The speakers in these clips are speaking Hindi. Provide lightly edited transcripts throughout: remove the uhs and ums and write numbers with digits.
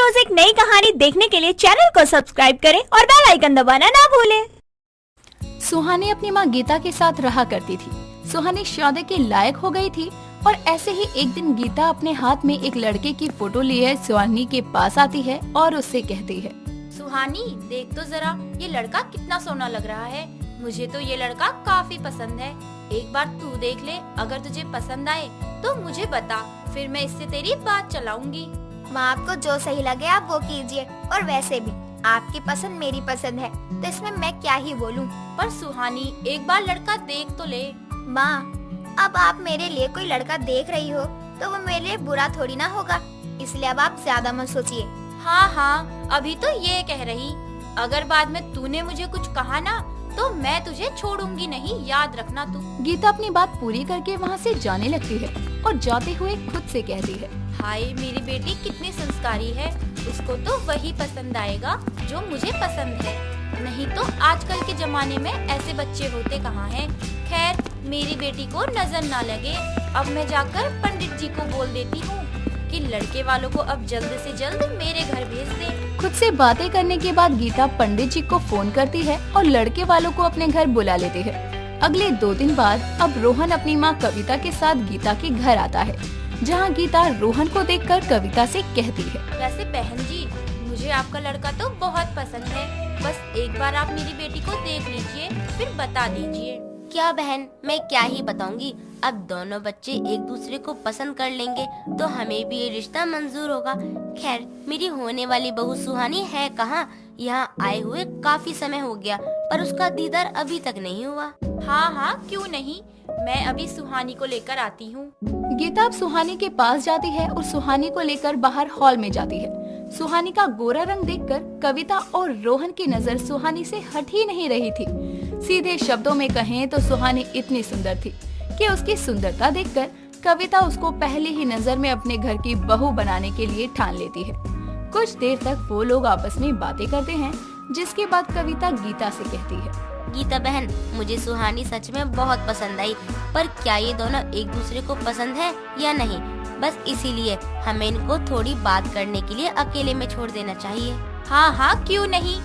रोज एक नई कहानी देखने के लिए चैनल को सब्सक्राइब करें और बेल आइकन दबाना ना भूलें। सुहानी अपनी माँ गीता के साथ रहा करती थी। सुहानी शादी के लायक हो गई थी और ऐसे ही एक दिन गीता अपने हाथ में एक लड़के की फोटो लिए सुहानी के पास आती है और उससे कहती है, सुहानी देख तो जरा, ये लड़का कितना सोना लग रहा है। मुझे तो ये लड़का काफी पसंद है। एक बार तू देख ले, अगर तुझे पसंद आए तो मुझे बता, फिर मैं इससे तेरी बात चलाऊंगी। माँ, आपको जो सही लगे आप वो कीजिए। और वैसे भी आपकी पसंद मेरी पसंद है, तो इसमें मैं क्या ही बोलूं। पर सुहानी एक बार लड़का देख तो ले। माँ, अब आप मेरे लिए कोई लड़का देख रही हो तो वो मेरे लिए बुरा थोड़ी ना होगा, इसलिए अब आप ज्यादा मत सोचिए। हाँ, अभी तो ये कह रही, अगर बाद में तूने मुझे कुछ कहा ना तो मैं तुझे छोड़ूंगी नहीं, याद रखना तू। गीता अपनी बात पूरी करके वहाँ से जाने लगती है और जाते हुए खुद से कहती है, हाय मेरी बेटी कितनी संस्कारी है, उसको तो वही पसंद आएगा जो मुझे पसंद है, नहीं तो आजकल के जमाने में ऐसे बच्चे होते कहाँ हैं। खैर मेरी बेटी को नजर ना लगे, अब मैं जाकर पंडित जी को बोल देती हूँ कि लड़के वालों को अब जल्द से जल्द मेरे घर भेज दे। खुद से बातें करने के बाद गीता पंडित जी को फोन करती है और लड़के वालों को अपने घर बुला लेती है। अगले 2 दिन बाद अब रोहन अपनी माँ कविता के साथ गीता के घर आता है, जहाँ गीता रोहन को देखकर कविता से कहती है, वैसे बहन जी, मुझे आपका लड़का तो बहुत पसंद है, बस एक बार आप मेरी बेटी को देख लीजिए, फिर बता दीजिए। क्या बहन, मैं क्या ही बताऊंगी। अब दोनों बच्चे एक दूसरे को पसंद कर लेंगे तो हमें भी ये रिश्ता मंजूर होगा। खैर मेरी होने वाली बहू सुहानी है कहाँ, यहाँ आए हुए काफी समय हो गया पर उसका दीदार अभी तक नहीं हुआ। हाँ, क्यों नहीं, मैं अभी सुहानी को लेकर आती हूँ। गीता अब सुहानी के पास जाती है और सुहानी को लेकर बाहर हॉल में जाती है। सुहानी का गोरा रंग देखकर कविता और रोहन की नजर सुहानी से हट ही नहीं रही थी। सीधे शब्दों में कहें तो सुहानी इतनी सुंदर थी कि उसकी सुंदरता देखकर कविता उसको पहली ही नजर में अपने घर की बहू बनाने के लिए ठान लेती है। कुछ देर तक वो लोग आपस में बातें करते हैं, जिसके बाद कविता गीता से कहती है, गीता बहन, मुझे सुहानी सच में बहुत पसंद आई, पर क्या ये दोनों एक दूसरे को पसंद है या नहीं, बस इसीलिए हमें इनको थोड़ी बात करने के लिए अकेले में छोड़ देना चाहिए। हाँ, क्यों नहीं,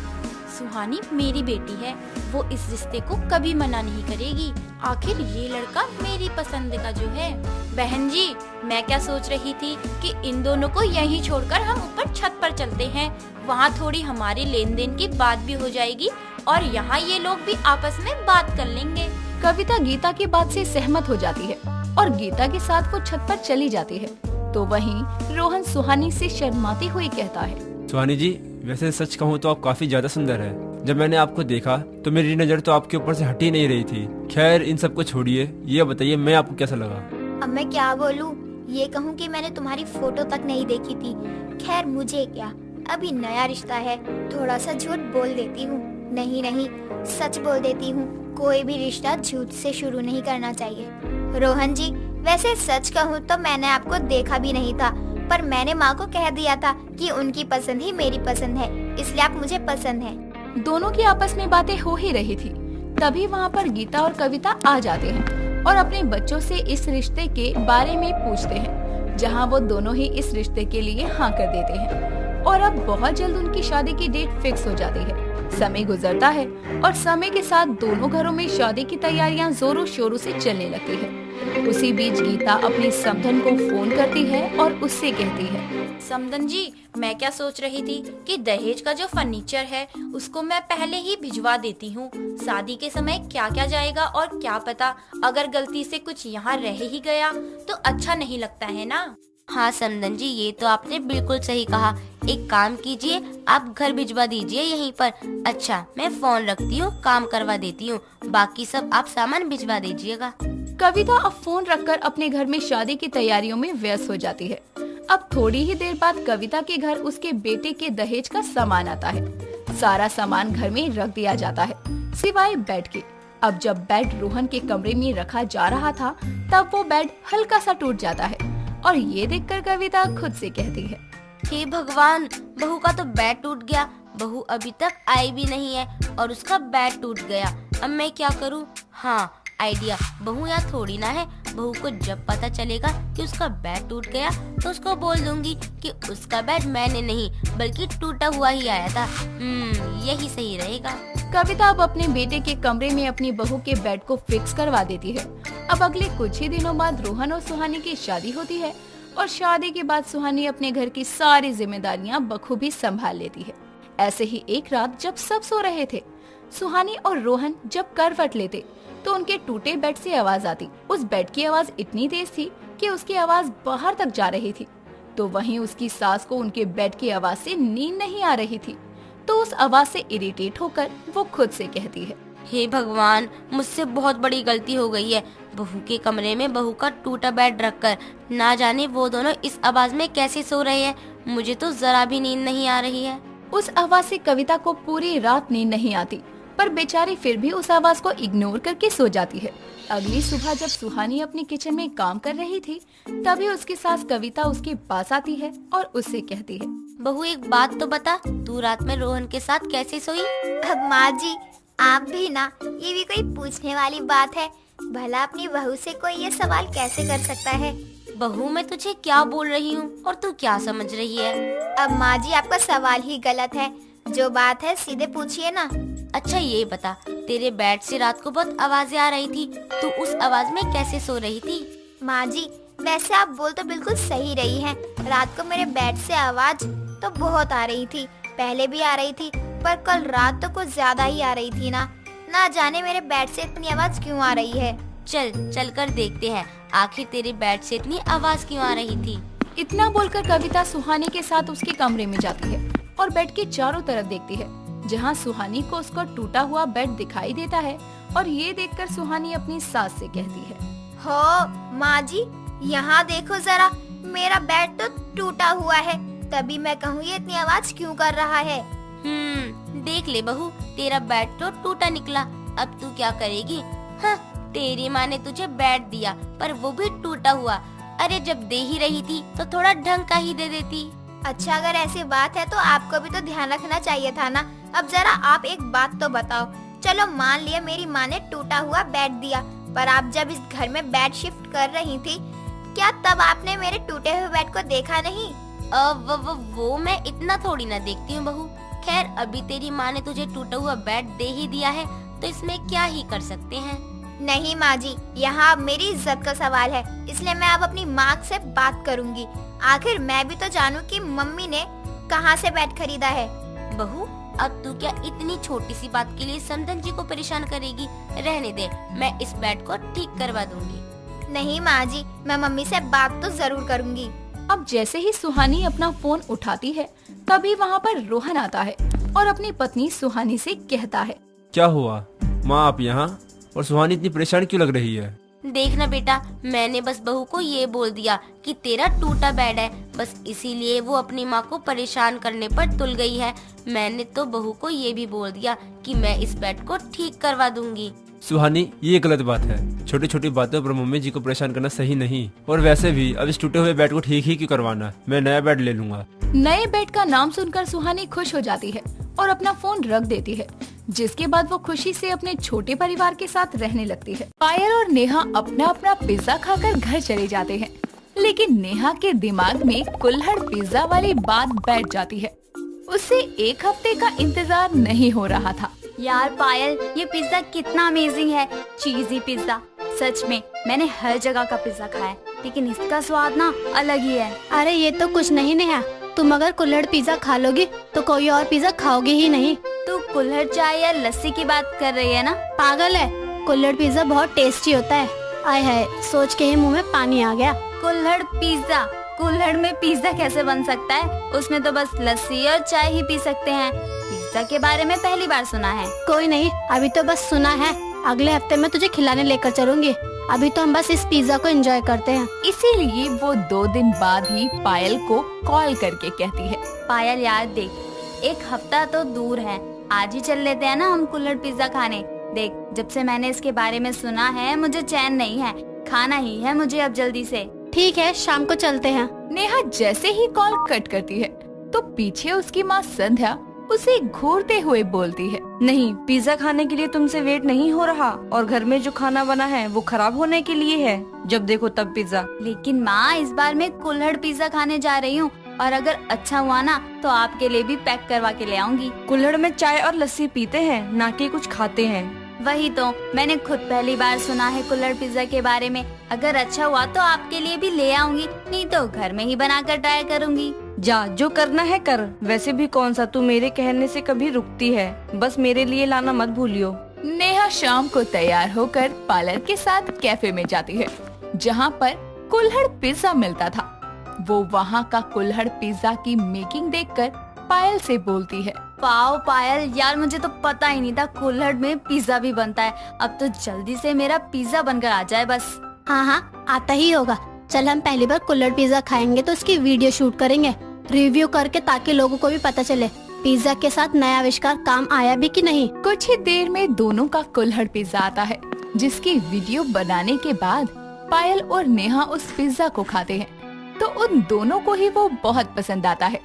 सुहानी मेरी बेटी है, वो इस रिश्ते को कभी मना नहीं करेगी। आखिर ये लड़का मेरी पसंद का जो है। बहन जी, मैं क्या सोच रही थी कि इन दोनों को यहीं छोड़कर हम ऊपर छत पर चलते हैं, वहाँ थोड़ी हमारी लेन देन की बात भी हो जाएगी और यहाँ ये लोग भी आपस में बात कर लेंगे। कविता गीता की बात से सहमत हो जाती है और गीता के साथ वो छत पर चली जाती है। तो वहीं रोहन सुहानी से शर्माती हुई कहता है, सुहानी जी, वैसे सच कहूँ तो आप काफी ज्यादा सुंदर है। जब मैंने आपको देखा तो मेरी नजर तो आपके ऊपर से हट ही नहीं रही थी। खैर इन सब को छोड़िए, ये बताइए मैं आपको कैसा लगा। अब मैं क्या बोलूँ, ये कहूँ कि मैंने तुम्हारी फोटो तक नहीं देखी थी। खैर मुझे क्या, अभी नया रिश्ता है, थोड़ा सा झूठ बोल देती हूँ। नहीं, सच बोल देती हूँ। कोई भी रिश्ता झूठ से शुरू नहीं करना चाहिए। रोहन जी, वैसे सच कहूँ तो मैंने आपको देखा भी नहीं था, पर मैंने माँ को कह दिया था कि उनकी पसंद ही मेरी पसंद है, इसलिए आप मुझे पसंद हैं। दोनों की आपस में बातें हो ही रही थी, तभी वहाँ पर गीता और कविता आ जाते हैं और अपने बच्चों से इस रिश्ते के बारे में पूछते हैं, जहाँ वो दोनों ही इस रिश्ते के लिए हाँ कर देते हैं और अब बहुत जल्द उनकी शादी की डेट फिक्स हो जाती है। समय गुजरता है और समय के साथ दोनों घरों में शादी की तैयारियां जोरों शोरों से चलने लगती है। उसी बीच गीता अपनी समधन को फोन करती है और उससे कहती है, समधन जी, मैं क्या सोच रही थी कि दहेज का जो फर्नीचर है उसको मैं पहले ही भिजवा देती हूँ। शादी के समय क्या क्या जाएगा और क्या पता अगर गलती से कुछ यहाँ रह ही गया तो अच्छा नहीं लगता है ना। हाँ समधन जी, ये तो आपने बिल्कुल सही कहा। एक काम कीजिए, आप घर भिजवा दीजिए यहीं पर। अच्छा, मैं फोन रखती हूँ, काम करवा देती हूँ, बाकी सब आप सामान भिजवा दीजिएगा। कविता अब फोन रखकर अपने घर में शादी की तैयारियों में व्यस्त हो जाती है। अब थोड़ी ही देर बाद कविता के घर उसके बेटे के दहेज का सामान आता है। सारा सामान घर में रख दिया जाता है, सिवाय बेड के। अब जब बेड रोहन के कमरे में रखा जा रहा था, तब वो बेड हल्का सा टूट जाता है और ये देखकर कविता खुद से कहती है, हे भगवान, बहू का तो बेड टूट गया। बहू अभी तक आई भी नहीं है और उसका बेड टूट गया। अब मैं क्या करूँ? हाँ, आइडिया। बहू यहाँ थोड़ी ना है। बहू को जब पता चलेगा कि उसका बैट टूट गया तो उसको बोल दूंगी कि उसका बैट मैंने नहीं बल्कि टूटा हुआ ही आया था। यही सही रहेगा। कविता अब अपने बेटे के कमरे में अपनी बहू के बेड को फिक्स करवा देती है। अब अगले कुछ ही दिनों बाद रोहन और सुहानी की शादी होती है और शादी के बाद सुहानी अपने घर की सारी जिम्मेदारियां बखूबी संभाल लेती है। ऐसे ही एक रात जब सब सो रहे थे, सुहानी और रोहन जब करवट लेते तो उनके टूटे बेड से आवाज आती। उस बेड की आवाज इतनी तेज थी कि उसकी आवाज बाहर तक जा रही थी। तो वहीं उसकी सास को उनके बेड की आवाज से नींद नहीं आ रही थी। तो उस आवाज से इरिटेट होकर वो खुद से कहती है, हे भगवान, मुझसे बहुत बड़ी गलती हो गई है। बहू के कमरे में बहू का टूटा बेड रखकर ना जाने वो दोनों इस आवाज में कैसे सो रहे हैं। मुझे तो जरा भी नींद नहीं आ रही है। उस आवाज से कविता को पूरी रात नींद नहीं आती, पर बेचारी फिर भी उस आवाज को इग्नोर करके सो जाती है। अगली सुबह जब सुहानी अपने किचन में काम कर रही थी, तभी उसकी सास कविता उसके पास आती है और उससे कहती है, बहू एक बात तो बता, तू रात में रोहन के साथ कैसे सोई? अब माँ जी, आप भी ना, ये भी कोई पूछने वाली बात है? भला अपनी बहू से कोई ये सवाल कैसे कर सकता है? बहू मैं तुझे क्या बोल रही हूँ और तू क्या समझ रही है? अब माँ जी, आपका सवाल ही गलत है। जो बात है सीधे पूछिए ना। अच्छा ये बता, तेरे बेड से रात को बहुत आवाजें आ रही थी, तू उस आवाज में कैसे सो रही थी? माँ जी, वैसे आप बोल तो बिल्कुल सही रही हैं। रात को मेरे बेड से आवाज तो बहुत आ रही थी, पहले भी आ रही थी, पर कल रात तो कुछ ज्यादा ही आ रही थी ना जाने मेरे बेड से इतनी आवाज क्यों आ रही है। चल कर देखते हैं आखिर तेरे बेड से इतनी आवाज क्यों आ रही थी। इतना बोलकर कविता सुहानी के साथ उसके कमरे में जाती है और बेड के चारों तरफ देखती है, जहां सुहानी को उसका टूटा हुआ बेड दिखाई देता है। और ये देखकर सुहानी अपनी सास से कहती है, हो माँ जी, यहाँ देखो जरा, मेरा बेड तो टूटा हुआ है, तभी मैं कहूँ ये इतनी आवाज क्यों कर रहा है। देख ले बहू, तेरा बेड तो टूटा निकला, अब तू क्या करेगी? हाँ, तेरी माँ ने तुझे बेड दिया पर वो भी टूटा हुआ। अरे जब दे ही रही थी तो थोड़ा ढंग का ही दे देती। अच्छा, अगर ऐसी बात है तो आपको भी तो ध्यान रखना चाहिए था ना। अब जरा आप एक बात तो बताओ, चलो मान लिया मेरी माँ ने टूटा हुआ बेड दिया, पर आप जब इस घर में बेड शिफ्ट कर रही थी, क्या तब आपने मेरे टूटे हुए बेड को देखा नहीं? वो मैं इतना थोड़ी ना देखती हूँ बहू। खैर, अभी तेरी माँ ने तुझे टूटा हुआ बेड दे ही दिया है तो इसमें क्या ही कर सकते हैं। नहीं माँ जी, यहाँ अब मेरी इज्जत का सवाल है, इसलिए मैं अब अपनी माँ से बात करूँगी। आखिर मैं भी तो जानूँ कि मम्मी ने कहाँ से बेड खरीदा है। बहू, अब तू क्या इतनी छोटी सी बात के लिए समधन जी को परेशान करेगी? रहने दे, मैं इस बेड को ठीक करवा दूंगी। नहीं माँ जी, मैं मम्मी से बात तो जरूर करूँगी। अब जैसे ही सुहानी अपना फोन उठाती है, तभी वहाँ पर रोहन आता है और अपनी पत्नी सुहानी से कहता है, क्या हुआ माँ, आप यहाँ? और सुहानी इतनी परेशान क्यों लग रही है? देखना बेटा, मैंने बस बहू को ये बोल दिया कि तेरा टूटा बेड है, बस इसीलिए वो अपनी माँ को परेशान करने पर तुल गई है। मैंने तो बहू को ये भी बोल दिया कि मैं इस बेड को ठीक करवा दूंगी। सुहानी, ये गलत बात है। छोटी छोटी बातों पर मम्मी जी को परेशान करना सही नहीं। और वैसे भी अब इस टूटे हुए बेड को ठीक ही क्यों करवाना, मैं नया बेड ले लूंगा। नए बेड का नाम सुनकर सुहानी खुश हो जाती है और अपना फोन रख देती है, जिसके बाद वो खुशी से अपने छोटे परिवार के साथ रहने लगती है। पायल और नेहा अपना अपना पिज्जा खाकर घर चले जाते हैं, लेकिन नेहा के दिमाग में कुल्हड़ पिज्जा वाली बात बैठ जाती है। उसे एक हफ्ते का इंतजार नहीं हो रहा था। यार पायल, ये पिज्जा कितना अमेजिंग है, चीजी पिज्जा। सच में मैंने हर जगह का पिज्जा खाया है, लेकिन इसका स्वाद ना अलग ही है। अरे ये तो कुछ नहीं नेहा, तुम अगर कुल्हड़ पिज्जा खा लोगी तो कोई और पिज्जा खाओगे ही नहीं। तू कुल्हड़ चाय या लस्सी की बात कर रही है ना? पागल है, कुल्हड़ पिज्जा बहुत टेस्टी होता है। आय हाय, सोच के ही मुंह में पानी आ गया। कुल्हड़ पिज्जा? कुल्हड़ में पिज्जा कैसे बन सकता है? उसमें तो बस लस्सी और चाय ही पी सकते हैं। पिज्जा के बारे में पहली बार सुना है। कोई नहीं, अभी तो बस सुना है, अगले हफ्ते में तुझे खिलाने लेकर चलूंगी। अभी तो हम बस इस पिज्जा को एंजॉय करते हैं। इसीलिए वो 2 दिन बाद ही पायल को कॉल करके कहती है, पायल यार देख, एक हफ्ता तो दूर है, आज ही चल लेते हैं ना हम कुल्हड़ पिज्जा खाने। देख, जब से मैंने इसके बारे में सुना है मुझे चैन नहीं है, खाना ही है मुझे अब जल्दी से। ठीक है, शाम को चलते हैं। नेहा जैसे ही कॉल कट करती है तो पीछे उसकी माँ संध्या उसे घूरते हुए बोलती है। नहीं, पिज्जा खाने के लिए तुमसे वेट नहीं हो रहा और घर में जो खाना बना है वो खराब होने के लिए है। जब देखो तब पिज्जा। लेकिन माँ, इस बार मैं कुल्हड़ पिज्जा खाने जा रही हूँ और अगर अच्छा हुआ ना तो आपके लिए भी पैक करवा के ले आऊंगी। कुल्हड़ में चाय और लस्सी पीते हैं, ना कि कुछ खाते हैं। वही तो, मैंने खुद पहली बार सुना है कुल्हड़ पिज्जा के बारे में। अगर अच्छा हुआ तो आपके लिए भी ले आऊंगी, नहीं तो घर में ही बनाकर ट्राई करूंगी। जा, जो करना है कर। वैसे भी कौन सा तू मेरे कहने से कभी रुकती है। बस मेरे लिए लाना मत भूलियो। नेहा शाम को तैयार होकर पार्लर के साथ कैफे में जाती है जहाँ पर कुल्हड़ पिज्जा मिलता था। वो वहाँ का कुल्हड़ पिज्जा की मेकिंग देखकर पायल से बोलती है। वाओ पायल, यार मुझे तो पता ही नहीं था कुल्हड़ में पिज्जा भी बनता है। अब तो जल्दी से मेरा पिज्जा बनकर आ जाए बस। हाँ हाँ, आता ही होगा। चल हम पहली बार कुल्हड़ पिज्जा खाएंगे तो उसकी वीडियो शूट करेंगे, रिव्यू करके, ताकि लोगों को भी पता चले पिज्जा के साथ नया आविष्कार काम आया भी कि नहीं। कुछ ही देर में दोनों का कुल्हड़ पिज्जा आता है, जिसकी वीडियो बनाने के बाद पायल और नेहा उस पिज्जा को खाते हैं तो उन दोनों को ही वो बहुत पसंद आता है।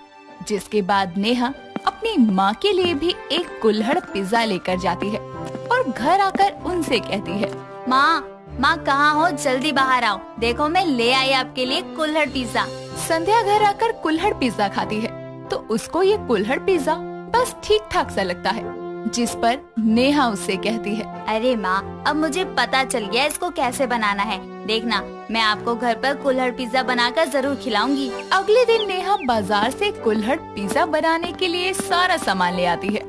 जिसके बाद नेहा अपनी माँ के लिए भी एक कुल्हड़ पिज्जा लेकर जाती है और घर आकर उनसे कहती है, माँ कहाँ हो, जल्दी बाहर आओ, देखो मैं ले आई आपके लिए कुल्हड़ पिज्जा। संध्या घर आकर कुल्हड़ पिज्जा खाती है तो उसको ये कुल्हड़ पिज्जा बस ठीक ठाक सा लगता है। जिस पर नेहा उससे कहती है, अरे माँ, अब मुझे पता चल गया इसको कैसे बनाना है। देखना, मैं आपको घर पर कुल्हड़ पिज्जा बनाकर जरूर खिलाऊंगी। अगले दिन नेहा बाजार से कुल्हड़ पिज्जा बनाने के लिए सारा सामान ले आती है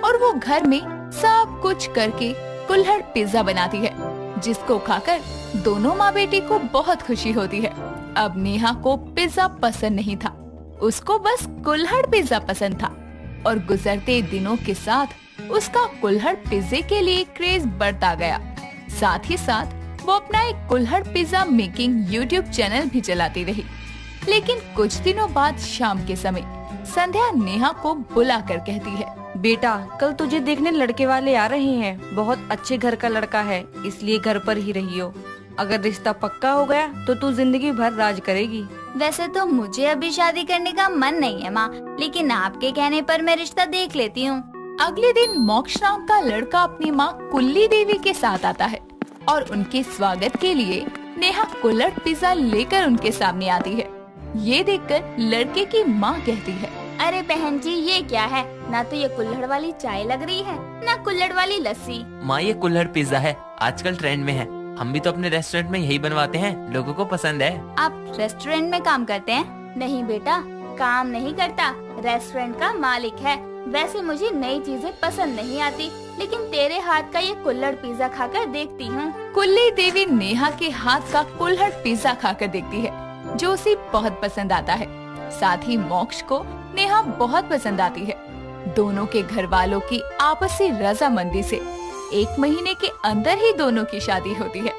और वो घर में सब कुछ करके कुल्हड़ पिज्जा बनाती है, जिसको खाकर दोनों माँ बेटी को बहुत खुशी होती है। अब नेहा को पिज्जा पसंद नहीं था, उसको बस कुल्हड़ पिज्जा पसंद था और गुजरते दिनों के साथ उसका कुल्हड़ पिज्जे के लिए क्रेज बढ़ता गया। साथ ही साथ वो अपना एक कुल्हड़ पिज्जा मेकिंग यूट्यूब चैनल भी चलाती रही। लेकिन कुछ दिनों बाद शाम के समय संध्या नेहा को बुलाकर कहती है, बेटा, कल तुझे देखने लड़के वाले आ रहे हैं। बहुत अच्छे घर का लड़का है, इसलिए घर पर ही रहियो। अगर रिश्ता पक्का हो गया तो तू जिंदगी भर राज करेगी। वैसे तो मुझे अभी शादी करने का मन नहीं है माँ, लेकिन आपके कहने पर मैं रिश्ता देख लेती हूँ। अगले दिन मोक्ष नाम का लड़का अपनी माँ कुल्ली देवी के साथ आता है और उनके स्वागत के लिए नेहा कुल्हड़ पिज्जा लेकर उनके सामने आती है। ये देखकर लड़के की माँ कहती है, अरे बहन जी, ये क्या है? ना तो ये कुल्हड़ वाली चाय लग रही है, ना कुल्हड़ वाली लस्सी। माँ, ये कुल्हड़ पिज्जा है, आजकल ट्रेंड में है। हम भी तो अपने रेस्टोरेंट में यही बनवाते हैं, लोगों को पसंद है। आप रेस्टोरेंट में काम करते हैं? नहीं बेटा, काम नहीं करता, रेस्टोरेंट का मालिक है। वैसे मुझे नई चीजें पसंद नहीं आती, लेकिन तेरे हाथ का ये कुल्हड़ पिज्जा खाकर देखती हूँ। कुल्ली देवी नेहा के हाथ का कुल्हड़ पिज्जा खाकर देखती है, जो उसे बहुत पसंद आता है। साथ ही मोक्ष को नेहा बहुत पसंद आती है। दोनों के घर वालों की आपसी रजामंदी से 1 महीने के अंदर ही दोनों की शादी होती है।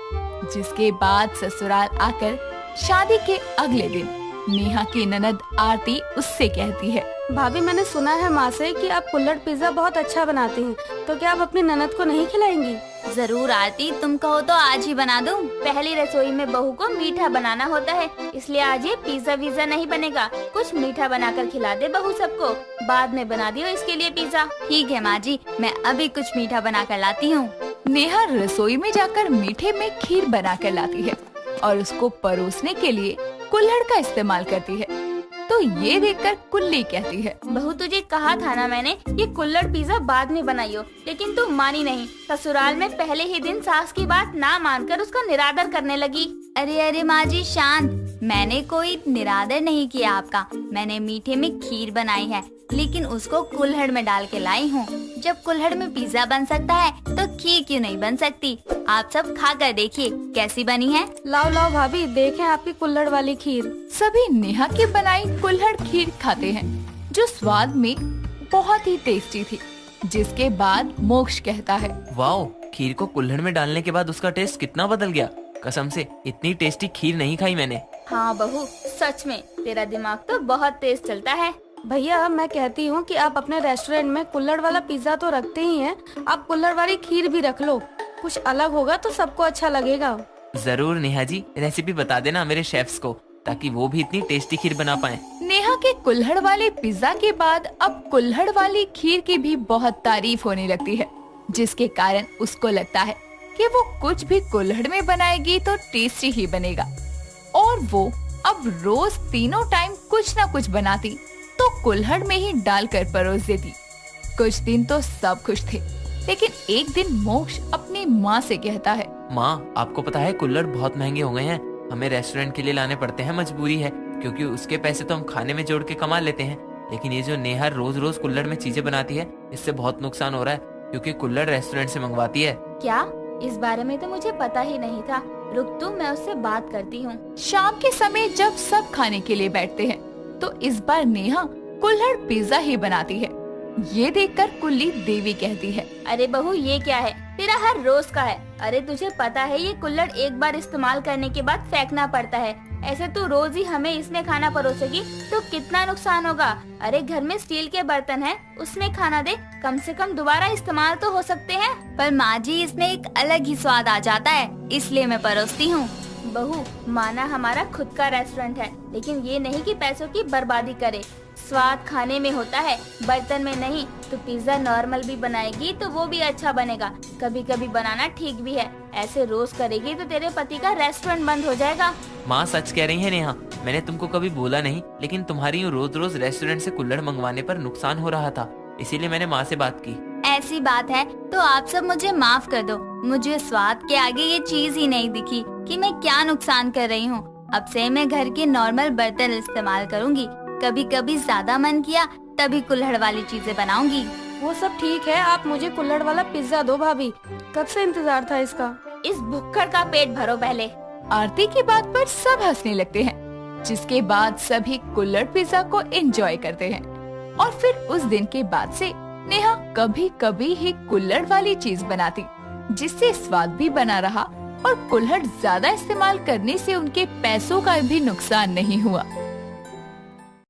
जिसके बाद ससुराल आकर शादी के अगले दिन नेहा की ननद आरती उससे कहती है, भाभी, मैंने सुना है माँ से कि आप कुल्हड़ पिज्जा बहुत अच्छा बनाती हैं, तो क्या आप अपनी ननद को नहीं खिलाएंगी? जरूर आरती, तुम कहो तो आज ही बना दूं। पहली रसोई में बहू को मीठा बनाना होता है, इसलिए आज ये पिज्जा वीजा नहीं बनेगा। कुछ मीठा बनाकर खिला दे बहू सबको, बाद में बना दियो इसके लिए पिज्जा। ठीक है माँ जी, मैं अभी कुछ मीठा बना कर लाती हूँ। नेहा रसोई में जाकर मीठे में खीर बना कर लाती है और उसको परोसने के लिए कुल्हड़ का इस्तेमाल करती है। तो ये देखकर कुल्ली कहती है, बहू तुझे कहा था ना मैंने, ये कुल्हड़ पिज्जा बाद में बनाइयो, लेकिन तू मानी नहीं। ससुराल में पहले ही दिन सास की बात ना मानकर उसका निरादर करने लगी। अरे माँ जी शांत, मैंने कोई निरादर नहीं किया आपका। मैंने मीठे में खीर बनाई है, लेकिन उसको कुल्हड़ में डाल के लाई हूँ। जब कुल्हड़ में पिज्जा बन सकता है तो खीर क्यों नहीं बन सकती? आप सब खा कर देखिए कैसी बनी है। लाओ भाभी, देखें आपकी कुल्हड़ वाली खीर। सभी नेहा की बनाई कुल्हड़ खीर खाते हैं, जो स्वाद में बहुत ही टेस्टी थी। जिसके बाद मोक्ष कहता है, वाओ, खीर को कुल्हड़ में डालने के बाद उसका टेस्ट कितना बदल गया। कसम से इतनी टेस्टी खीर नहीं खाई मैंने। हाँ बहू, सच में तेरा दिमाग तो बहुत तेज चलता है। भैया, मैं कहती हूँ कि आप अपने रेस्टोरेंट में कुल्हड़ वाला पिज्जा तो रखते ही हैं, आप कुल्हड़ वाली खीर भी रख लो। कुछ अलग होगा तो सबको अच्छा लगेगा। जरूर नेहा जी, रेसिपी बता देना मेरे शेफ्स को, ताकि वो भी इतनी टेस्टी खीर बना पाए। नेहा के कुल्हड़ वाले पिज्जा के बाद अब कुल्हड़ वाली खीर की भी बहुत तारीफ होने लगती है, जिसके कारण उसको लगता है कि वो कुछ भी कुल्हड़ में बनाएगी तो टेस्टी ही बनेगा। और वो अब रोज तीनों टाइम कुछ न कुछ बनाती तो कुल्हड़ में ही डालकर परोस देती। कुछ दिन तो सब खुश थे, लेकिन एक दिन मोक्ष अपनी माँ से कहता है, माँ, आपको पता है कुल्हड़ बहुत महंगे हो गए हैं, हमें रेस्टोरेंट के लिए लाने पड़ते हैं, मजबूरी है, क्योंकि उसके पैसे तो हम खाने में जोड़ के कमा लेते हैं। लेकिन ये जो नेहा रोज रोज कुल्हड़ में चीजें बनाती है, इससे बहुत नुकसान हो रहा है, क्योंकि कुल्हड़ रेस्टोरेंट से मंगवाती है। क्या? इस बारे में तो मुझे पता ही नहीं था। रुक तू, मैं उससे बात करती हूँ। शाम के समय जब सब खाने के लिए बैठते हैं तो इस बार नेहा कुल्हड़ पिज्जा ही बनाती है। ये देखकर कुल्ली देवी कहती है, अरे बहू, ये क्या है? तेरा हर रोज का है। अरे तुझे पता है ये कुल्हड़ एक बार इस्तेमाल करने के बाद फेंकना पड़ता है। ऐसे तू रोज ही हमें इसमें खाना परोसेगी तो कितना नुकसान होगा। अरे घर में स्टील के बर्तन है, उसमें खाना दे, कम से कम दोबारा इस्तेमाल तो हो सकते हैं। पर माँ जी, इसमें एक अलग ही स्वाद आ जाता है, इसलिए मैं परोसती हूँ। बहू, माना हमारा खुद का रेस्टोरेंट है, लेकिन ये नहीं कि पैसों की बर्बादी करे। स्वाद खाने में होता है, बर्तन में नहीं। तो पिज्जा नॉर्मल भी बनाएगी तो वो भी अच्छा बनेगा। कभी कभी बनाना ठीक भी है। ऐसे रोज करेगी तो तेरे पति का रेस्टोरेंट बंद हो जाएगा। माँ सच कह रही है नेहा, मैंने तुमको कभी बोला नहीं, लेकिन तुम्हारी यूँ रोज रोज रेस्टोरेंट से कुल्हड़ मंगवाने पर नुकसान हो रहा था, इसीलिए मैंने माँ से बात की। ऐसी बात है तो आप सब मुझे माफ कर दो। मुझे स्वाद के आगे ये चीज ही नहीं दिखी कि मैं क्या नुकसान कर रही हूँ। अब से मैं घर के नॉर्मल बर्तन इस्तेमाल करूँगी। कभी कभी ज्यादा मन किया तभी कुल्हड़ वाली चीजें बनाऊंगी। वो सब ठीक है, आप मुझे कुल्हड़ वाला पिज्जा दो भाभी, कब से इंतजार था इसका। इस भुक्कड़ का पेट भरो पहले। आरती की बात पर सब हंसने लगते हैं, जिसके बाद सभी कुल्हड़ पिज्जा को एंजॉय करते हैं। और फिर उस दिन के बाद से नेहा कभी कभी ही कुल्हड़ वाली चीज बनाती, जिससे स्वाद भी बना रहा और कुल्हड़ ज्यादा इस्तेमाल करने से उनके पैसों का भी नुकसान नहीं हुआ।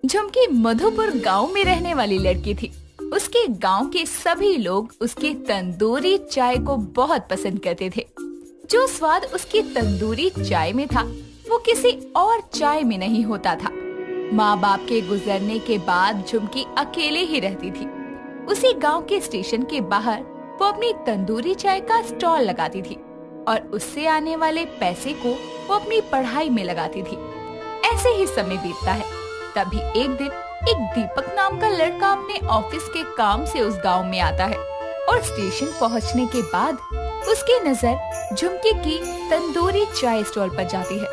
झुमकी मधुपुर गांव में रहने वाली लड़की थी। उसके गांव के सभी लोग उसकी तंदूरी चाय को बहुत पसंद करते थे। जो स्वाद उसकी तंदूरी चाय में था वो किसी और चाय में नहीं होता था। माँ बाप के गुजरने के बाद झुमकी अकेले ही रहती थी। उसी गांव के स्टेशन के बाहर वो अपनी तंदूरी चाय का स्टॉल लगाती थी और उससे आने वाले पैसे को वो अपनी पढ़ाई में लगाती थी। ऐसे ही समय बीतता है। तभी एक दिन एक दीपक नाम का लड़का अपने ऑफिस के काम से उस गांव में आता है और स्टेशन पहुंचने के बाद उसकी नजर झुमकी की तंदूरी चाय स्टॉल पर जाती है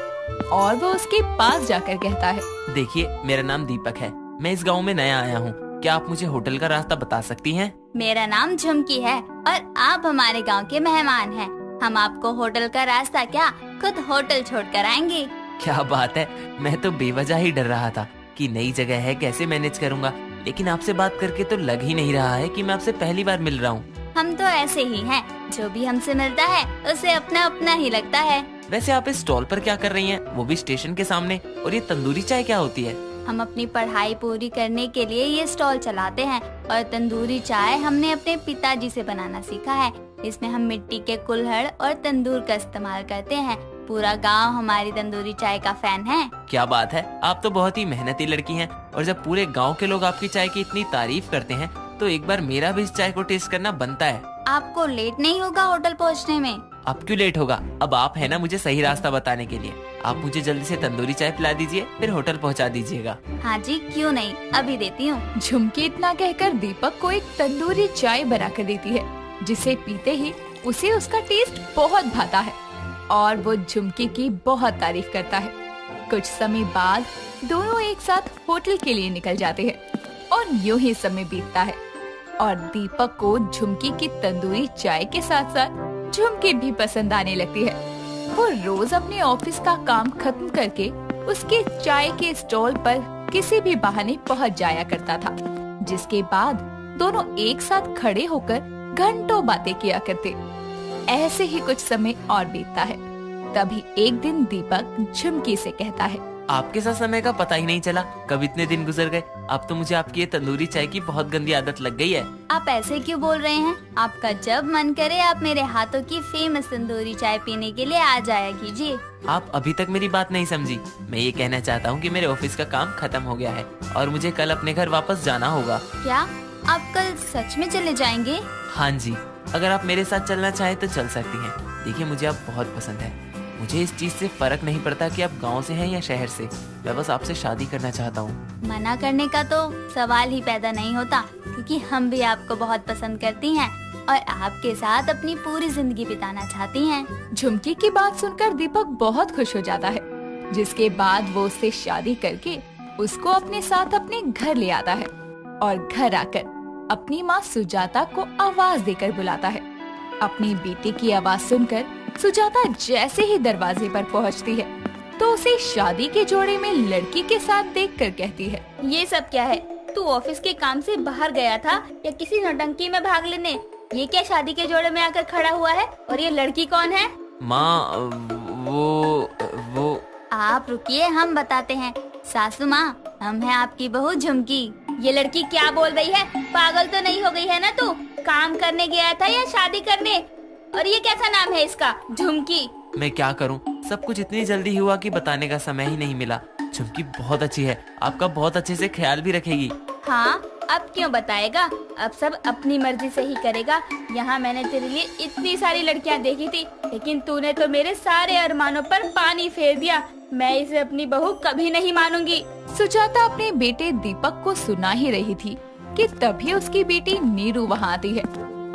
और वो उसके पास जाकर कहता है, देखिए, मेरा नाम दीपक है, मैं इस गांव में नया आया हूँ, क्या आप मुझे होटल का रास्ता बता सकती हैं? मेरा नाम झुमकी है और आप हमारे गांव के मेहमान हैं। हम आपको होटल का रास्ता क्या, खुद होटल छोड़कर आएंगे। क्या बात है, मैं तो बेवजह ही डर रहा था कि नई जगह है, कैसे मैनेज करूँगा, लेकिन आपसे बात करके तो लग ही नहीं रहा है कि मैं आपसे पहली बार मिल रहा हूँ। हम तो ऐसे ही हैं, जो भी हमसे मिलता है उसे अपना अपना ही लगता है। वैसे आप इस स्टॉल पर क्या कर रही हैं, वो भी स्टेशन के सामने, और ये तंदूरी चाय क्या होती है? हम अपनी पढ़ाई पूरी करने के लिए ये स्टॉल चलाते हैं और तंदूरी चाय हमने अपने पिताजी से बनाना सीखा है। इसमें हम मिट्टी के कुल्हड़ और तंदूर का इस्तेमाल करते हैं। पूरा गांव हमारी तंदूरी चाय का फैन है। क्या बात है, आप तो बहुत ही मेहनती लड़की हैं, और जब पूरे गांव के लोग आपकी चाय की इतनी तारीफ करते हैं तो एक बार मेरा भी इस चाय को टेस्ट करना बनता है। आपको लेट नहीं होगा होटल पहुंचने में? अब क्यों लेट होगा, अब आप है ना मुझे सही रास्ता बताने के लिए। आप मुझे जल्दी से तंदूरी चाय पिला दीजिए, फिर होटल पहुंचा दीजिएगा। हाँ जी, क्यों नहीं, अभी देती हूँ। झुमकी इतना कहकर दीपक को एक तंदूरी चाय बना कर देती है, जिसे पीते ही उसे उसका टेस्ट बहुत भाता है और वो झुमकी की बहुत तारीफ करता है। कुछ समय बाद दोनों एक साथ होटल के लिए निकल जाते हैं और यूं ही समय बीतता है और दीपक को झुमकी की तंदूरी चाय के साथ साथ झुमकी भी पसंद आने लगती है। वो रोज अपने ऑफिस का काम खत्म करके उसके चाय के स्टॉल पर किसी भी बहाने पहुंच जाया करता था, जिसके बाद दोनों एक साथ खड़े होकर घंटों बातें किया करते। ऐसे ही कुछ समय और बीतता है। तभी एक दिन दीपक झुमकी से कहता है, आपके साथ समय का पता ही नहीं चला, कब इतने दिन गुजर गए। अब तो मुझे आपकी ये तंदूरी चाय की बहुत गंदी आदत लग गई है। आप ऐसे क्यों बोल रहे हैं? आपका जब मन करे आप मेरे हाथों की फेमस तंदूरी चाय पीने के लिए आ जाया कीजिए। आप अभी तक मेरी बात नहीं समझी। मैं ये कहना चाहता हूँ कि मेरे ऑफिस का काम खत्म हो गया है और मुझे कल अपने घर वापस जाना होगा। क्या आप कल सच में चले जाएंगे? हाँ जी, अगर आप मेरे साथ चलना चाहें तो चल सकती हैं। देखिए, मुझे आप बहुत पसंद है। मुझे इस चीज से फर्क नहीं पड़ता कि आप गांव से हैं या शहर से। मैं बस आपसे शादी करना चाहता हूँ। मना करने का तो सवाल ही पैदा नहीं होता, क्योंकि हम भी आपको बहुत पसंद करती हैं और आपके साथ अपनी पूरी जिंदगी बिताना चाहती हैं। झुमकी की बात सुनकर दीपक बहुत खुश हो जाता है, जिसके बाद वो उससे शादी करके उसको अपने साथ अपने घर ले आता है और घर आकर अपनी माँ सुजाता को आवाज देकर बुलाता है। अपनी बेटी की आवाज सुनकर सुजाता जैसे ही दरवाजे पर पहुंचती है तो उसे शादी के जोड़े में लड़की के साथ देखकर कहती है, ये सब क्या है? तू ऑफिस के काम से बाहर गया था या किसी नौटंकी में भाग लेने? ये क्या शादी के जोड़े में आकर खड़ा हुआ है? और ये लड़की कौन है? माँ, वो आप रुकिए, हम बताते हैं। सासू माँ, हम हैं आपकी बहू झुमकी। ये लड़की क्या बोल रही है? पागल तो नहीं हो गई है ना तू? काम करने गया था या शादी करने? और ये कैसा नाम है इसका? झुमकी। मैं क्या करूं? सब कुछ इतनी जल्दी हुआ कि बताने का समय ही नहीं मिला। झुमकी बहुत अच्छी है, आपका बहुत अच्छे से ख्याल भी रखेगी। हाँ, अब क्यों बताएगा? अब सब अपनी मर्जी से ही करेगा। यहाँ मैंने तेरे लिए इतनी सारी लड़कियाँ देखी थी, लेकिन तूने तो मेरे सारे अरमानों पर पानी फेर दिया। मैं इसे अपनी बहू कभी नहीं मानूंगी। सुजाता अपने बेटे दीपक को सुना ही रही थी कि तभी उसकी बेटी नीरू वहाँ आती है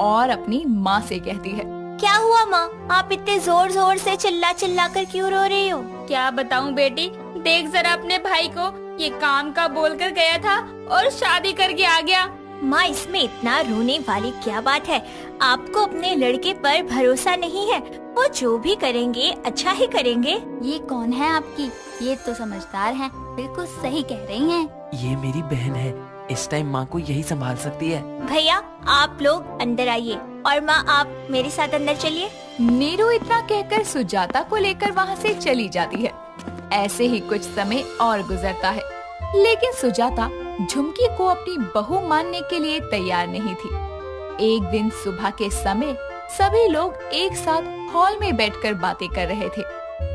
और अपनी माँ से कहती है, क्या हुआ माँ? आप इतने जोर जोर से चिल्ला चिल्ला कर क्यों रो रही हो? क्या बताऊं बेटी, देख जरा अपने भाई को, ये काम का बोल कर गया था और शादी करके आ गया। माँ, इसमें इतना रोने वाली क्या बात है? आपको अपने लड़के पर भरोसा नहीं है? वो जो भी करेंगे अच्छा ही करेंगे। ये कौन है आपकी? ये तो समझदार हैं, बिल्कुल सही कह रही हैं। ये मेरी बहन है, इस टाइम माँ को यही संभाल सकती है। भैया, आप लोग अंदर आइए और माँ आप मेरे साथ अंदर चलिए। नीरू इतना कहकर सुजाता को लेकर वहाँ से चली जाती है। ऐसे ही कुछ समय और गुजरता है, लेकिन सुजाता झुमकी को अपनी बहू मानने के लिए तैयार नहीं थी। एक दिन सुबह के समय सभी लोग एक साथ हॉल में बैठकर बातें कर रहे थे।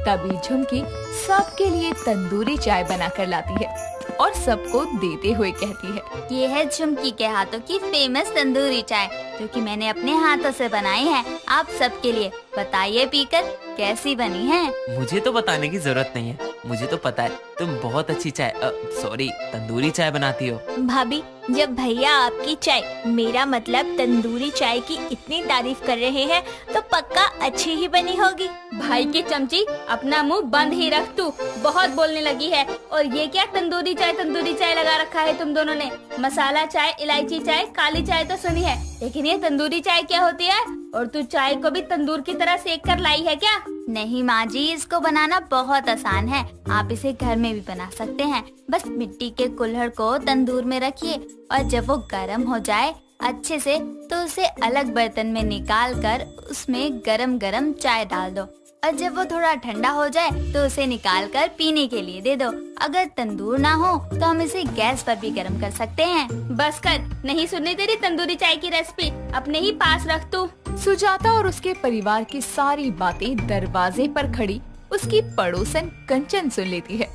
तभी झुमकी सबके लिए तंदूरी चाय बनाकर लाती है और सबको देते हुए कहती है, ये है झुमकी के हाथों की फेमस तंदूरी चाय, जो कि मैंने अपने हाथों से बनाई है आप सबके लिए। बताइए पीकर कैसी बनी है? मुझे तो बताने की जरूरत नहीं है, मुझे तो पता है तुम बहुत अच्छी चाय तंदूरी चाय बनाती हो। भाभी, जब भैया आपकी चाय, मेरा मतलब तंदूरी चाय की इतनी तारीफ कर रहे हैं तो पक्का अच्छी ही बनी होगी। भाई की चमची, अपना मुंह बंद ही रख, तू बहुत बोलने लगी है। और ये क्या तंदूरी चाय लगा रखा है तुम दोनों ने? मसाला चाय, इलायची चाय, काली चाय तो सुनी है, लेकिन ये तंदूरी चाय क्या होती है? और तू चाय को भी तंदूर की तरह सेक कर लाई है क्या? नहीं माँ जी, इसको बनाना बहुत आसान है। आप इसे घर में भी बना सकते हैं। बस मिट्टी के कुल्हड़ को तंदूर में रखिए और जब वो गर्म हो जाए अच्छे से तो उसे अलग बर्तन में निकाल कर उसमें गरम गरम चाय डाल दो और जब वो थोड़ा ठंडा हो जाए तो उसे निकाल कर पीने के लिए दे दो। अगर तंदूर ना हो तो हम इसे गैस पर भी गर्म कर सकते हैं। बस कर, नहीं सुननी तेरी तंदूरी चाय की रेसिपी, अपने ही पास रख तू। सुजाता और उसके परिवार की सारी बातें दरवाजे पर खड़ी उसकी पड़ोसन कंचन सुन लेती है